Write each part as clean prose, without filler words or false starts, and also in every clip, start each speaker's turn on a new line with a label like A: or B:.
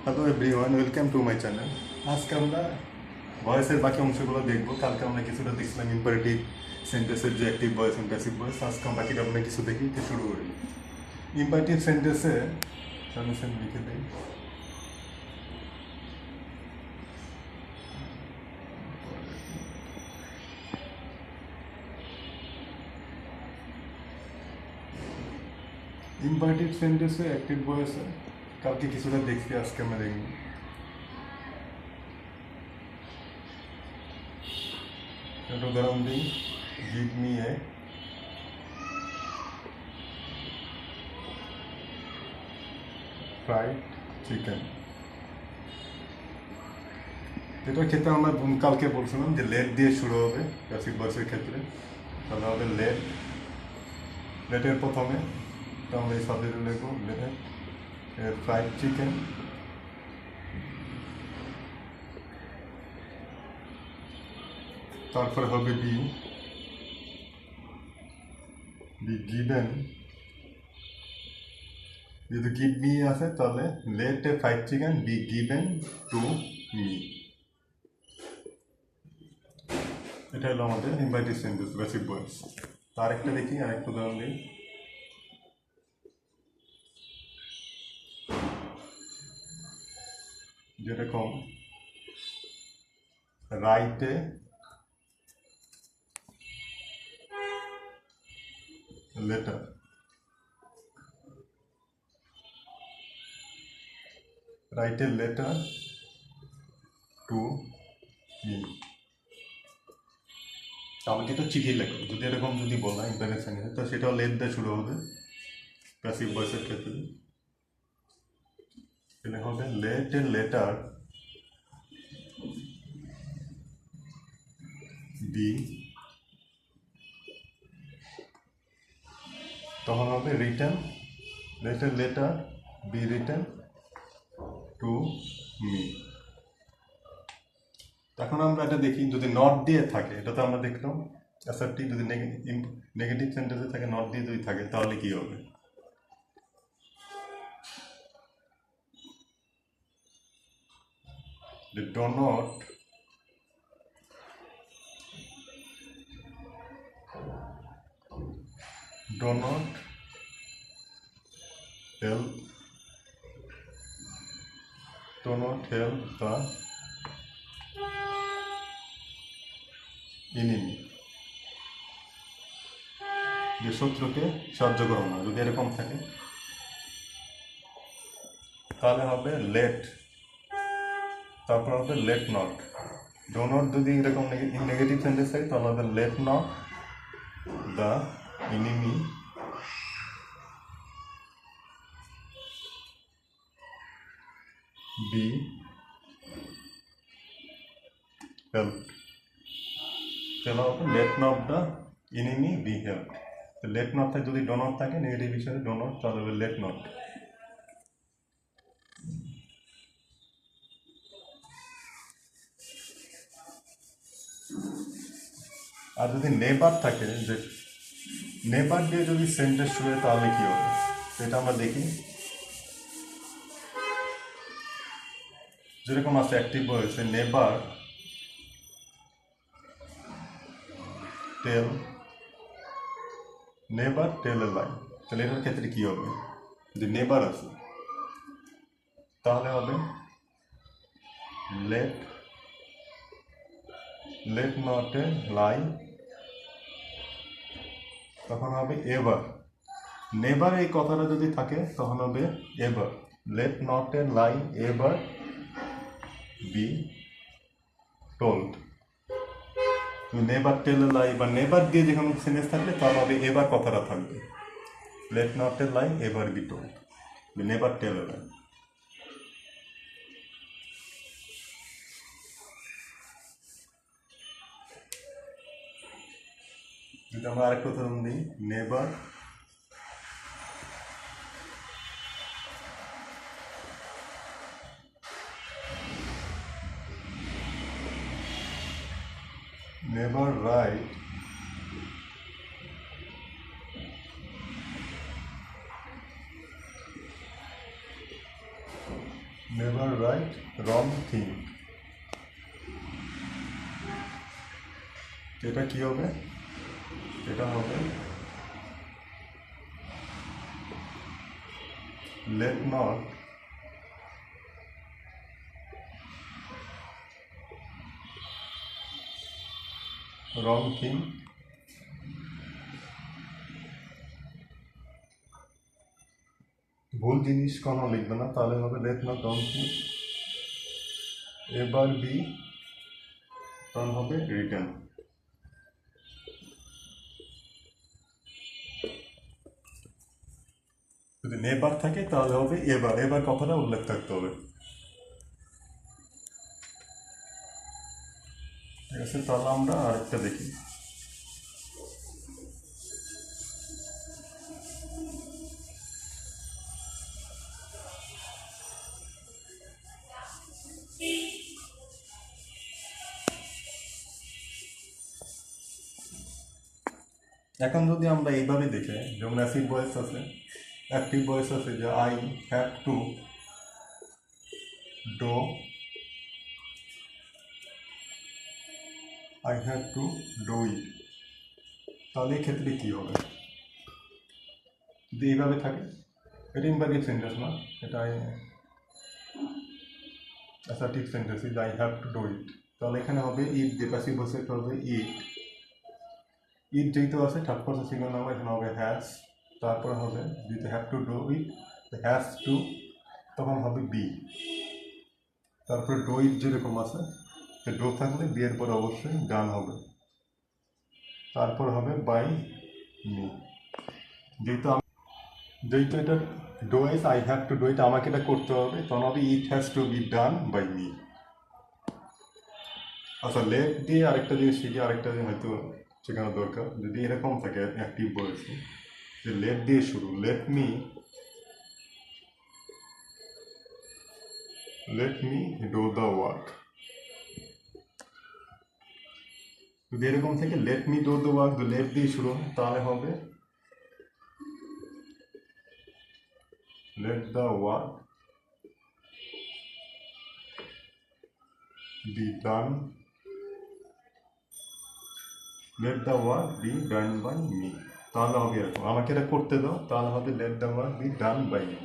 A: Hello everyone, welcome to my channel. আজকে আমরা ভয়েসের বাকি অংশগুলো দেখবো। কালকে আমরা কিছুটা দেখছিলাম ইম্পারেটিভ সেন্টেন্সের যে অ্যাক্টিভ ভয়েস এবং প্যাসিভ ভয়েস। আজকে আমরা বাকিটা আমরা কিছু দেখি, তো শুরু করি। ইম্পারেটিভ সেন্টেন্সে সামনে লিখে দিই। ইম্পারেটিভ সেন্টেন্সে অ্যাক্টিভ ভয়েসে কালকে কিছুটা দেখছি, আজকে আমরা দেখব। একটা উদাহরণ দিই, give me a fried chicken. এটার ক্ষেত্রে আমরা কালকে বলছিলাম যে লেট দিয়ে শুরু হবে প্যাসিভ ভয়েসের ক্ষেত্রে। তাহলে হবে লেটের প্রথমে তো আমরা এই সাবজেক্টে লিখব লেট ফ্রাইড চিকেন। তারপরে হবে বি গিভেন। যদি গিভ মি আছে তাহলে let a fried chicken be given to me. এটা হলো আমাদের ইনভাইটিভ সেন্টেন্স প্যাসিভ ভয়েস। তার একটা দেখি, আরেকটা উদাহরণ দিই। যেরকম রাইটে letter, write a letter to me. আমাকে একটা চিঠি লেখো, যদি এরকম যদি বলা ইম্পারেটিভ সেন্টেন্স, তো সেটাও লেট দিয়ে শুরু হবে প্যাসিভ ভয়েসের ক্ষেত্রে। তাহলে হবে লেট এ লেটার বি, তখন হবে return, let a letter be return to me. এখন আমরা এটা দেখি, যদি নট দিয়ে থাকে, এটা তো আমরা দেখলাম অ্যাসার্টিভ। যদি নেগেটিভ সেন্টেন্সে থাকে, নট দিয়ে যদি থাকে, তাহলে কি হবে? Do not help do not help the enemy, যে শত্রুকে সাহায্য করো না, যদি এরকম থাকে তাহলে হবে লেট, তারপর হবে লেট নট। ডো নট যদি এরকম নেগেটিভ সেন্টেন্স থাকে তাহলে হবে let not the enemy be help. তাহলে হবে let not the enemy be help. তো লেট নট থাকে, যদি ডো নট থাকে নেগেটিভ হিসাবে ডো নট, তাহলে হবে লেট নট। আর যদি নেবার থাকে, যে নেবার দিয়ে যদি সেন্টেন্স শুরু হয় তাহলে কি হবে সেটা আমরা দেখি। যেরকম আছে অ্যাক্টিভ হয়েছে নেবার টেল, নেবার টেল এ লাই। তাহলে এটার ক্ষেত্রে কি হবে? যদি নেবার আছে তাহলে হবে লেট লেট নট এ লাই, তখন হবে এভার। নেবার এই কথাটা যদি থাকে তখন হবে ever. Let not a lie ever be told. নেবার টেল এ লাই বা নেবার দিয়ে যে কোনো সেন্টেন্স থাকলে তাহলে হবে এবার কথাটা থাকবে। Let not a lie ever be told, নেবার টেল এ লাই। যদি আমরা আরেকটা উদাহরণ দিই, নেবার রাইট নেভার রাইট রং থিং। এটা কি হবে? এটা হবে লেট নট রং থিং ভুল জিনিস কোনো লিখবে না, তাহলে হবে লেট নট রং থিং এবার বি তখন হবে রিটার্ন। যদি নেবার থাকে তাহলে হবে এবার, এবার কথাটা উল্লেখ থাকতে হবে। ঠিক আছে, তাহলে আমরা আরেকটা দেখি। এখন যদি আমরা এইভাবে দেখে, যেমন অ্যাক্টিভ ভয়েস আছে, যে I have to do, I have to do it, তাহলে এই ক্ষেত্রে কী হবে? যদি এইভাবে থাকে, এটা ইম্পারেটিভ সেন্টেন্স না, এটা assertive sentence, is I have to do ইট, তাহলে এখানে হবে ইট, যে প্যাসিভ ভয়েস এটা হবে ইট। ইট যেহেতু আছে থার্ড পারসন সিঙ্গুলার নাম্বার, এখানে হবে হ্যাজ, তারপরে হবে যদি have to do it has two, তখন হবে বি, তারপরে ডো ইট যেরকম আছে, তো ডো থাকলে বি এর পরে অবশ্যই ডান হবে, তারপর হবে বাই মি। যেহেতু এটা do is I have to do it, আমাকে এটা করতে হবে, তখন হবে it has to be done by me. আচ্ছা, লেট দিয়ে আরেকটা জিনিস শিখি, আরেকটা জিনিস হয়তো শেখানো দরকার। যদি এরকম থাকে অ্যাক্টিভ বলেছে যে লেট দিয়ে শুরু, let me do the work, যদি এরকম থেকে let me do the work, let দিয়ে শুরু, তাহলে হবে let the work be done, let the work be done by me, তাহলে হবে এরকম, আমাকে এটা করতে দাও, তাহলে হবে let the work be done by me.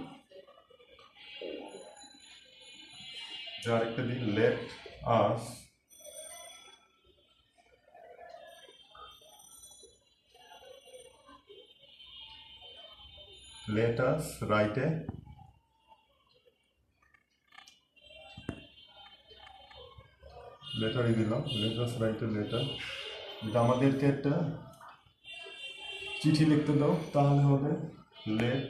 A: আরেকটা দিন, লেট আস রাইট এ লেটারই দিলাম, let us write a letter, যদি আমাদেরকে একটা চিঠি লিখতে দাও, তাহলে হবে late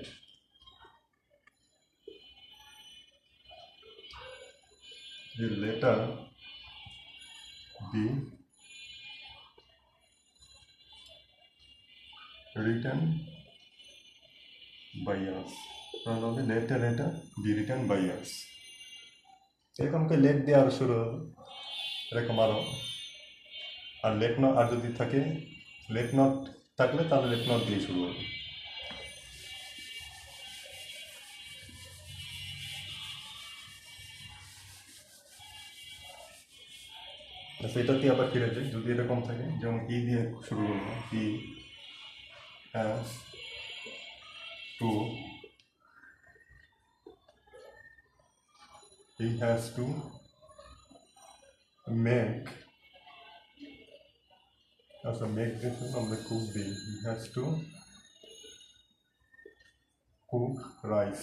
A: the letter be written by us, তাহলে হবে let the letter be written by us। এরকমকে লেট দিয়ে আরো শুরু হবে, এরকম আরো, আর লেট নট, আর যদি থাকে লেট নট থাকলে তাহলে লেট নট দিয়ে শুরু হবে। সেটাতে আবার ফিরে যাই, যদি এরকম থাকে, যেমন হি দিয়ে শুরু করবো, he has to, he has to make, আচ্ছা মেক দিয়ে আমরা কুক দিই, he has to cook rice,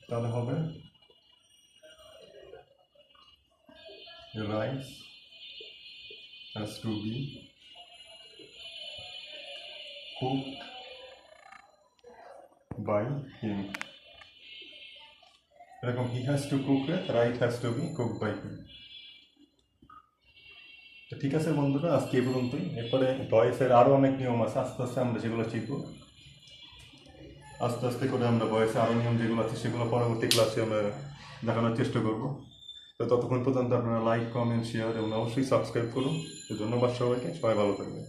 A: তাহলে হবে rice has to be cooked by him, এরকম he has to cook it, right has to be cooked by him। তো ঠিক আছে বন্ধুরা, আজকে এই পর্যন্তই। এরপরে ভয়েসের আরও অনেক নিয়ম আছে, আস্তে আস্তে আমরা সেগুলো শিখব, আস্তে আস্তে করে আমরা ভয়েসে আরও নিয়ম যেগুলো আছে সেগুলো পরবর্তী ক্লাসে আমরা দেখানোর চেষ্টা করব। তো ততক্ষণ পর্যন্ত আপনারা লাইক, কমেন্ট, শেয়ার এবং অবশ্যই সাবস্ক্রাইব করুন। তো ধন্যবাদ সবাইকে, সবাই ভালো থাকবেন।